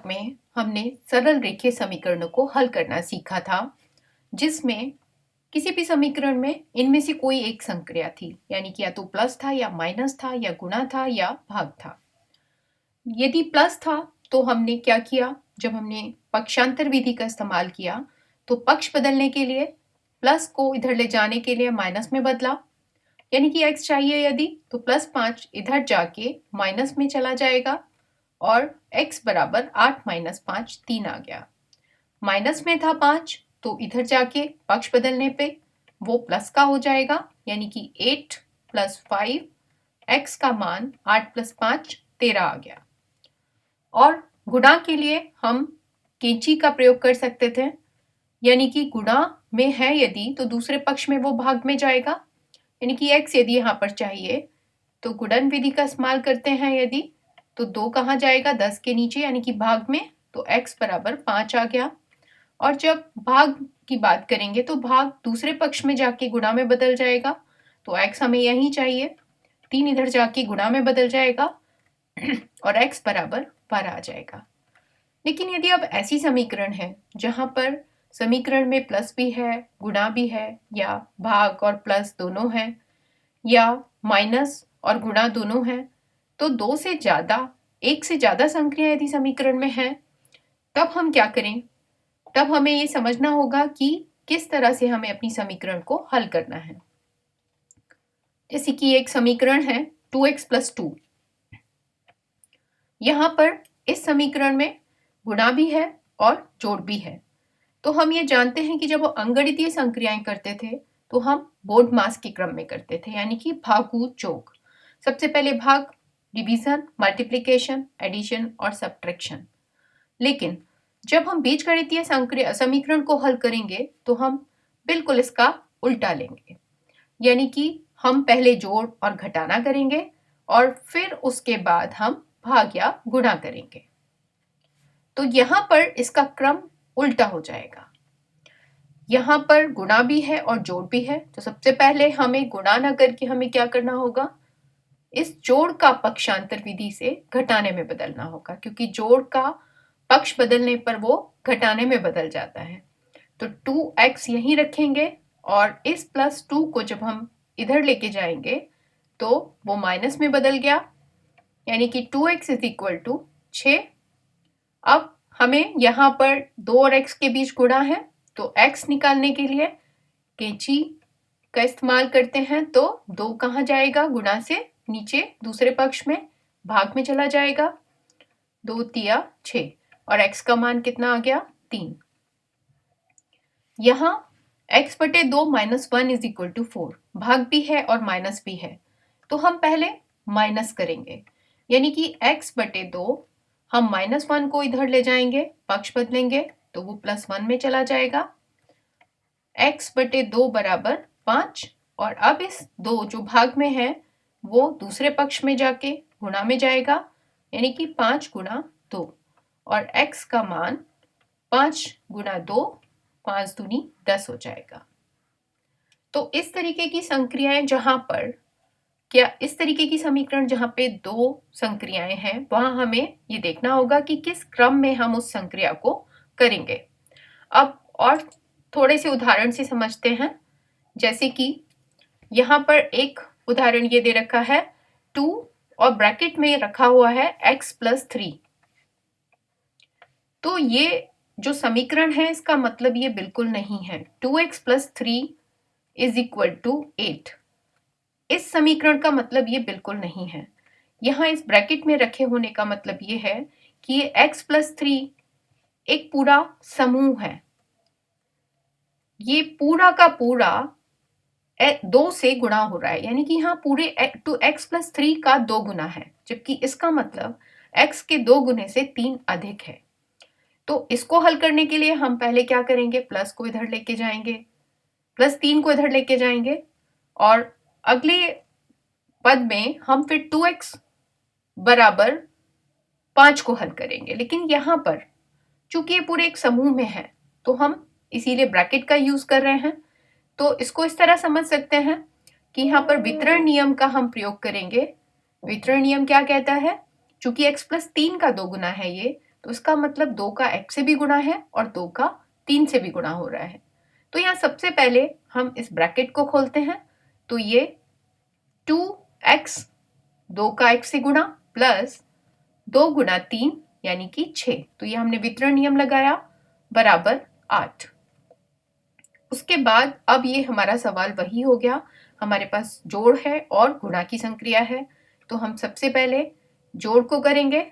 भाग में हमने सरल रेखीय समीकरणों को हल करना सीखा था, जिसमें किसी भी समीकरण में इनमें से कोई एक संक्रिया थी, यानी कि या तो प्लस था या माइनस था या गुणा था या भाग था। यदि प्लस था तो हमने क्या किया, जब हमने पक्षांतर विधि का इस्तेमाल किया तो पक्ष बदलने के लिए प्लस को इधर ले जाने के लिए माइनस में बदला, यानी कि x चाहिए यदि तो +5 इधर जाके माइनस में चला जाएगा और x बराबर 8 माइनस 5 3 आ गया। माइनस में था 5 तो इधर जाके पक्ष बदलने पे वो प्लस का हो जाएगा, यानी कि 8 + 5 x का मान 8 + 5 13 आ गया। और गुणा के लिए हम कैंची का प्रयोग कर सकते थे, यानी कि गुणा में है यदि तो दूसरे पक्ष में वो भाग में जाएगा, यानी कि x यदि यहाँ पर चाहिए तो गुणन विधि का इस्तेमाल करते हैं यदि तो 2 कहाँ जाएगा 10 के नीचे, यानी कि भाग में, तो x बराबर 5 आ गया। और जब भाग की बात करेंगे तो भाग दूसरे पक्ष में जाके गुणा में बदल जाएगा, तो x हमें यहीं चाहिए, 3 इधर जाके गुणा में बदल जाएगा और x बराबर 12 आ जाएगा। लेकिन यदि अब ऐसी समीकरण है जहां पर समीकरण में प्लस भी है, गुणा भी है, या भाग और प्लस दोनों है, या माइनस और गुणा दोनों है, तो एक से ज्यादा संख्या यदि समीकरण में है, तब हम क्या करें? तब हमें ये समझना होगा कि किस तरह से हमें अपनी समीकरण को हल करना है। जैसे कि एक समीकरण है 2x + 2। यहाँ पर इस समीकरण में गुणा भी है और जोड़ भी है। तो हम ये जानते हैं कि जब वो अंकगणितीय संक्रियाएं करते थे तो हम बोर्डमास के क्रम में करते थे, यानी कि भागू जोग। सबसे पहले भाग, डिवीजन, मल्टीप्लिकेशन, एडिशन और सब्ट्रैक्शन। लेकिन जब हम बीजगणितीय समीकरण को हल करेंगे तो हम बिल्कुल इसका उल्टा लेंगे, यानी कि हम पहले जोड़ और घटाना करेंगे और फिर उसके बाद हम भाग या गुणा करेंगे। तो यहाँ पर इसका क्रम उल्टा हो जाएगा। यहाँ पर गुणा भी है और जोड़ भी है, तो सबसे पहले हमें गुणा ना करके हमें क्या करना होगा, इस जोड़ का पक्षांतर विधि से घटाने में बदलना होगा, क्योंकि जोड़ का पक्ष बदलने पर वो घटाने में बदल जाता है। तो 2x यहीं रखेंगे और इस +2 को जब हम इधर लेके जाएंगे तो वो माइनस में बदल गया, यानी कि 2x = 6। अब हमें यहाँ पर 2 और x के बीच गुणा है, तो x निकालने के लिए कैंची का इस्तेमाल करते हैं, तो 2 कहाँ जाएगा गुणा से नीचे दूसरे पक्ष में, भाग में चला जाएगा, 2 तिया 6 और x का मान कितना आ गया 3। यहाँ x/2 - 1 = 4, भाग भी है और माइनस भी है, तो हम पहले माइनस करेंगे, यानी कि x/2 हम -1 को इधर ले जाएंगे, पक्ष बदलेंगे तो वो +1 में चला जाएगा, x/2 बराबर 5। और अब इस 2 जो भाग में है वो दूसरे पक्ष में जाके गुणा में जाएगा, यानी कि 5 × 2 और x का मान 5 × 2 5 दूनी 10 हो जाएगा। तो इस तरीके की संक्रियाएं जहां पर इस तरीके की समीकरण जहां पे 2 संक्रियाएं हैं, वहां हमें ये देखना होगा कि किस क्रम में हम उस संक्रिया को करेंगे। अब और थोड़े से उदाहरण से समझते हैं, जैसे कि यहाँ पर एक उदाहरण ये दे रखा है 2 और ब्रैकेट में रखा हुआ है x + 3। तो ये जो समीकरण है इसका मतलब ये बिल्कुल नहीं है। 2x + 3 = 8। इस समीकरण का मतलब ये बिल्कुल नहीं है। यहाँ इस ब्रैकेट में रखे होने का मतलब ये है कि ये x + 3 एक पूरा समूह है। ये पूरा का पूरा 2 से गुणा हो रहा है, यानी कि यहाँ पूरे x + 3 का 2 गुना है, जबकि इसका मतलब x के 2 गुने से 3 अधिक है। तो इसको हल करने के लिए हम पहले क्या करेंगे, प्लस को इधर लेके जाएंगे, +3 को इधर लेके जाएंगे और अगले पद में हम फिर 2x बराबर 5 को हल करेंगे। लेकिन यहाँ पर चूंकि ये पूरे एक समूह में है तो हम इसीलिए ब्रैकेट का यूज कर रहे हैं। तो इसको इस तरह समझ सकते हैं कि यहाँ पर वितरण नियम का हम प्रयोग करेंगे। वितरण नियम क्या कहता है, चूंकि x + 3 का 2 गुना है ये, तो इसका मतलब 2 का x से भी गुणा है और 2 का 3 से भी गुणा हो रहा है। तो यहाँ सबसे पहले हम इस ब्रैकेट को खोलते हैं, तो ये 2x 2 का x से गुणा प्लस 2 गुणा 3 यानी कि 6, तो ये हमने वितरण नियम लगाया बराबर 8। उसके बाद अब ये हमारा सवाल वही हो गया, हमारे पास जोड़ है और गुणा की संक्रिया है। तो हम सबसे पहले जोड़ को करेंगे,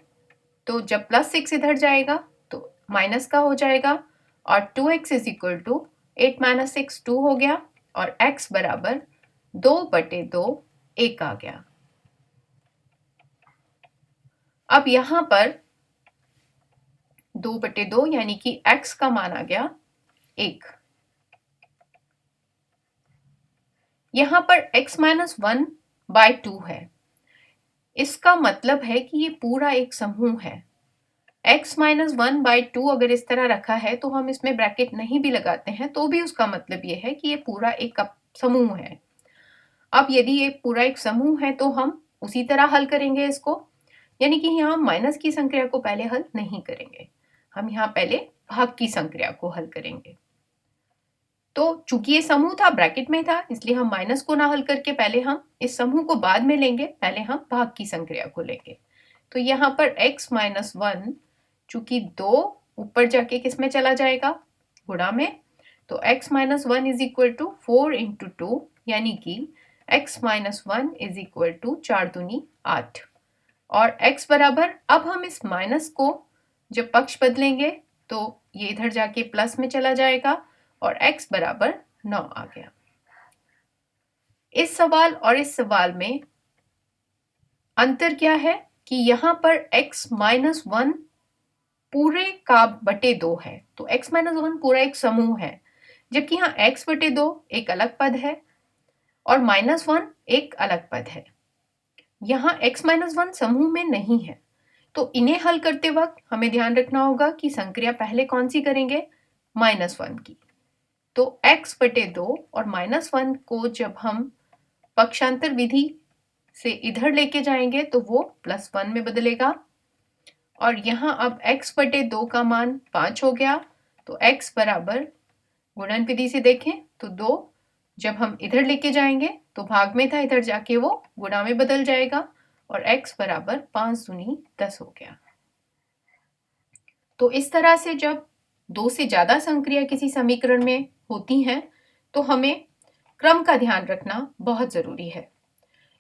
तो जब +6 इधर जाएगा तो माइनस का हो जाएगा और 2x इज इक्वल टू 8 - 6 2 हो गया और x बराबर 2/2 1 आ गया। अब यहां पर 2/2 यानी कि x का मान आ गया 1। यहां पर x - 1/2 है, इसका मतलब है कि ये पूरा एक समूह है। x - 1/2 अगर इस तरह रखा है तो हम इसमें ब्रैकेट नहीं भी लगाते हैं तो भी उसका मतलब ये है कि ये पूरा एक समूह है। अब यदि ये पूरा एक समूह है तो हम उसी तरह हल करेंगे इसको, यानी कि यहाँ माइनस की संक्रिया को पहले हल नहीं करेंगे, हम यहाँ पहले भाग की संक्रिया को हल करेंगे। तो चूंकि ये समूह था, ब्रैकेट में था, इसलिए हम माइनस को ना हल करके पहले हम इस समूह को बाद में लेंगे, पहले हम भाग की संक्रिया को लेंगे। तो यहाँ पर x - 1 चूंकि 2 ऊपर जाके किस में चला जाएगा, गुणा में, तो x - 1 इज इक्वल टू 4 × 2 यानी कि x - 1 इज इक्वल टू 4 दूनी 8 और x बराबर, अब हम इस माइनस को जब पक्ष बदलेंगे तो ये इधर जाके प्लस में चला जाएगा और x बराबर 9 आ गया। इस सवाल और इस सवाल में अंतर क्या है कि यहाँ पर x - 1 पूरे का बटे 2 है, तो x - 1 पूरा एक समूह है, जबकि यहाँ x/2 एक अलग पद है और -1 एक अलग पद है। यहाँ x - 1 समूह में नहीं है, तो इन्हें हल करते वक्त हमें ध्यान रखना होगा कि संक्रिया पहले कौन सी करेंगे, -1 की। तो x/2 और -1 को जब हम पक्षांतर विधि से इधर लेके जाएंगे तो वो +1 में बदलेगा और यहाँ अब x/2 का मान 5 हो गया, तो x बराबर, गुणन विधि से देखें तो 2 जब हम इधर लेके जाएंगे तो भाग में था, इधर जाके वो गुणा में बदल जाएगा और x बराबर 5 दूनी 10 हो गया। तो इस तरह से जब 2 से ज्यादा संक्रिया किसी समीकरण में होती हैं तो हमें क्रम का ध्यान रखना बहुत जरूरी है।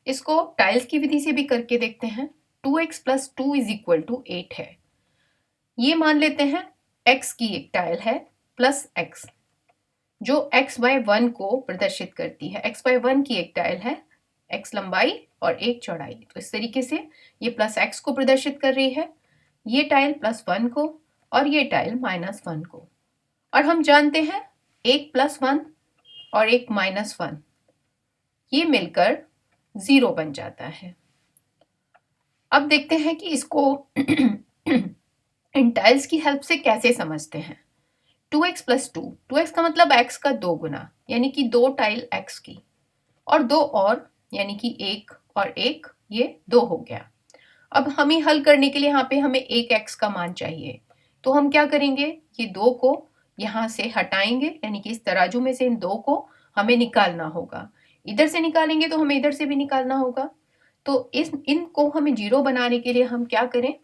इसको टाइल्स की विधि से भी करके देखते हैं। 2x + 2 = 8 है, ये मान लेते हैं x की एक टाइल है प्लस x जो x/1 को प्रदर्शित करती है। x/1 की एक टाइल है, x लंबाई और 1 चौड़ाई, तो इस तरीके से ये प्लस x को प्रदर्शित कर रही है, ये टाइल +1 को और ये टाइल -1 को। और हम जानते हैं 1 + 1 और 1 - 1 ये मिलकर 0 बन जाता है। अब देखते हैं कि इसको इन टाइल्स की हेल्प से कैसे समझते हैं। 2x + 2, 2x का मतलब x का 2 गुना, यानी कि 2 टाइल x की, और 2 और यानी कि 1 और 1 ये 2 हो गया। अब हमें हल करने के लिए यहाँ पे हमें 1 x का मान चाहिए, तो हम क्या करेंगे, ये 2 को यहाँ से हटाएंगे, यानी कि इस तराजू में से इन 2 को हमें निकालना होगा। इधर से निकालेंगे तो हमें इधर से भी निकालना होगा, तो इनको हमें 0 बनाने के लिए हम क्या करें,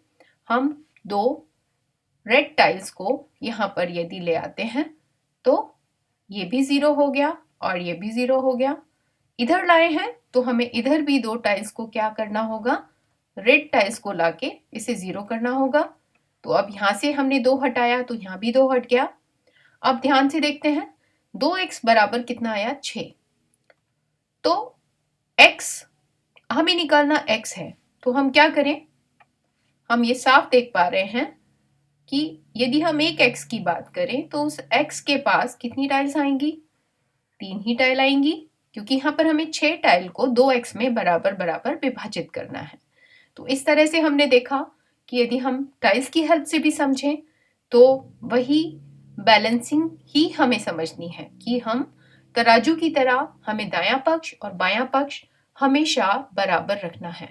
हम 2 रेड टाइल्स को यहाँ पर यदि ले आते हैं तो ये भी 0 हो गया और ये भी 0 हो गया। इधर लाए हैं तो हमें इधर भी 2 टाइल्स को क्या करना होगा, रेड टाइल्स को लाके इसे 0 करना होगा। तो अब यहाँ से हमने 2 हटाया तो यहाँ भी 2 हट गया। अब ध्यान से देखते हैं, 2x बराबर कितना आया, 6। तो x हमें निकालना x है, तो हम क्या करें, हम ये साफ देख पा रहे हैं कि यदि हम एक x की बात करें तो उस x के पास कितनी टाइल्स आएंगी, 3 ही टाइल आएंगी, क्योंकि यहाँ पर हमें 6 टाइल को 2x में बराबर बराबर विभाजित करना है। तो इस तरह से हमने देखा कि यदि हम टाइल्स की हेल्प से भी समझें तो वही बैलेंसिंग ही हमें समझनी है कि हम तराजू की तरह हमें दायां पक्ष और बायां पक्ष हमेशा बराबर रखना है।